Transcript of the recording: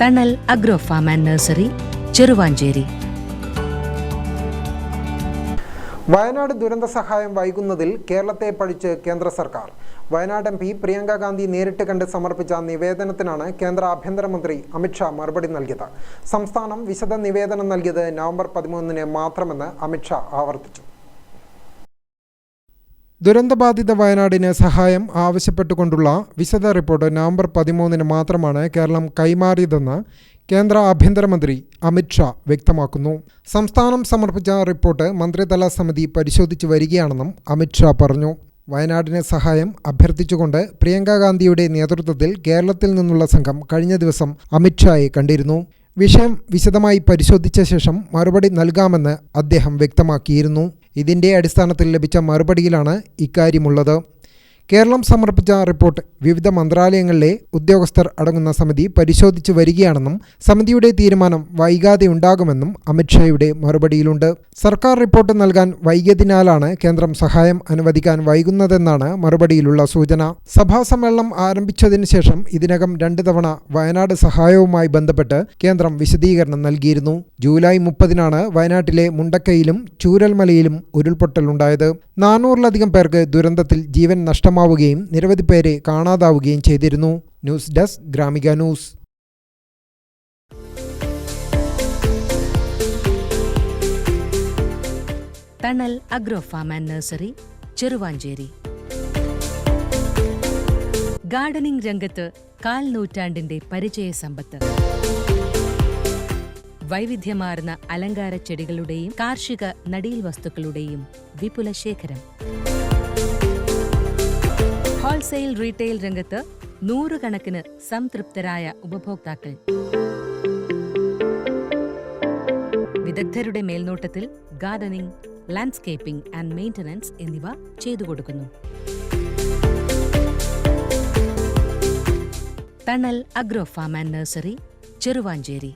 തണൽ agro farm and nursery, Cheruvanchery. Wayanad ദുരന്ത സഹായം വൈകുന്നതിൽ കേരളത്തെ പഴിച്ച് കേന്ദ്ര സർക്കാർ. വയനാട് MP പ്രിയങ്ക ഗാന്ധി നേരിട്ട് കണ്ട് സമർപ്പിച്ച നിവേദനത്തിനാണ് കേന്ദ്ര ആഭ്യന്തരമന്ത്രി അമിത്ഷാ മറുപടി നൽകിയത്. സംസ്ഥാനം വിശദ നിവേദനം നൽകിയത് നവംബർ 13 മാത്രമെന്ന് അമിത്ഷാ ആവർത്തിച്ചു. ദുരന്തബാധിത വയനാടിന് സഹായം ആവശ്യപ്പെട്ടുകൊണ്ടുള്ള വിശദ റിപ്പോർട്ട് നവംബർ 13 മാത്രമാണ് കേരളം കൈമാറിയതെന്ന് കേന്ദ്ര ആഭ്യന്തരമന്ത്രി അമിത്ഷാ വ്യക്തമാക്കുന്നു. സംസ്ഥാനം സമർപ്പിച്ച റിപ്പോർട്ട് മന്ത്രിതല സമിതി പരിശോധിച്ചു വരികയാണെന്നും അമിത്ഷാ പറഞ്ഞു. വയനാടിന് സഹായം അഭ്യർത്ഥിച്ചുകൊണ്ട് പ്രിയങ്ക ഗാന്ധിയുടെ നേതൃത്വത്തിൽ കേരളത്തിൽ നിന്നുള്ള സംഘം കഴിഞ്ഞ ദിവസം അമിത്ഷായെ കണ്ടിരുന്നു. വിഷയം വിശദമായി പരിശോധിച്ച ശേഷം മറുപടി നൽകാമെന്ന് അദ്ദേഹം വ്യക്തമാക്കിയിരുന്നു. ഇതിൻ്റെ അടിസ്ഥാനത്തിൽ ലഭിച്ച മറുപടിയിലാണ് ഇക്കാര്യമുള്ളത്. കേരളം സമർപ്പിച്ച റിപ്പോർട്ട് വിവിധ മന്ത്രാലയങ്ങളിലെ ഉദ്യോഗസ്ഥർ അടങ്ങുന്ന സമിതി പരിശോധിച്ചു വരികയാണെന്നും സമിതിയുടെ തീരുമാനം വൈകാതെ ഉണ്ടാകുമെന്നും അമിത്ഷായുടെ മറുപടിയിലുണ്ട്. സർക്കാർ റിപ്പോർട്ട് നൽകാൻ വൈകിയതിനാലാണ് കേന്ദ്രം സഹായം അനുവദിക്കാൻ വൈകുന്നതെന്നാണ് മറുപടിയിലുള്ള സൂചന. സഭാ സമ്മേളനം ആരംഭിച്ചതിന് ശേഷം ഇതിനകം 2 തവണ വയനാട് സഹായവുമായി ബന്ധപ്പെട്ട് കേന്ദ്രം വിശദീകരണം നൽകിയിരുന്നു. ജൂലൈ 30 വയനാട്ടിലെ മുണ്ടക്കയിലും ചൂരൽമലയിലും ഉരുൾപൊട്ടലുണ്ടായത്. 400-ലധികം പേർക്ക് ദുരന്തത്തിൽ ജീവൻ നഷ്ടമാവുകയും നിരവധി പേരെ കാണാതാവുകയും ചെയ്തിരുന്നു. News desk Gramika news. Thanal agro farm and nursery, Cheruvanchery. Gardening രംഗത്ത് 1/4 നൂറ്റാണ്ടിന്റെ പരിചയ സമ്പത്ത്. വൈവിധ്യമാർന്ന അലങ്കാര ചെടികളുടെയും കാർഷിക നടീൽ വസ്തുക്കളുടെയും വിപുല ശേഖരം. ഹോൾസെയിൽ റീറ്റെയിൽ രംഗത്ത് 100 കണക്കിന് സംതൃപ്തരായ ഉപഭോക്താക്കൾ. വിദഗ്ധരുടെ മേൽനോട്ടത്തിൽ ഗാർഡനിംഗ്, ലാൻഡ്സ്കേപ്പിംഗ് ആൻഡ് മെയിന്റനൻസ് എന്നിവ ചെയ്തു കൊടുക്കുന്നു. തണൽ agro farm and nursery, Cheruvanchery.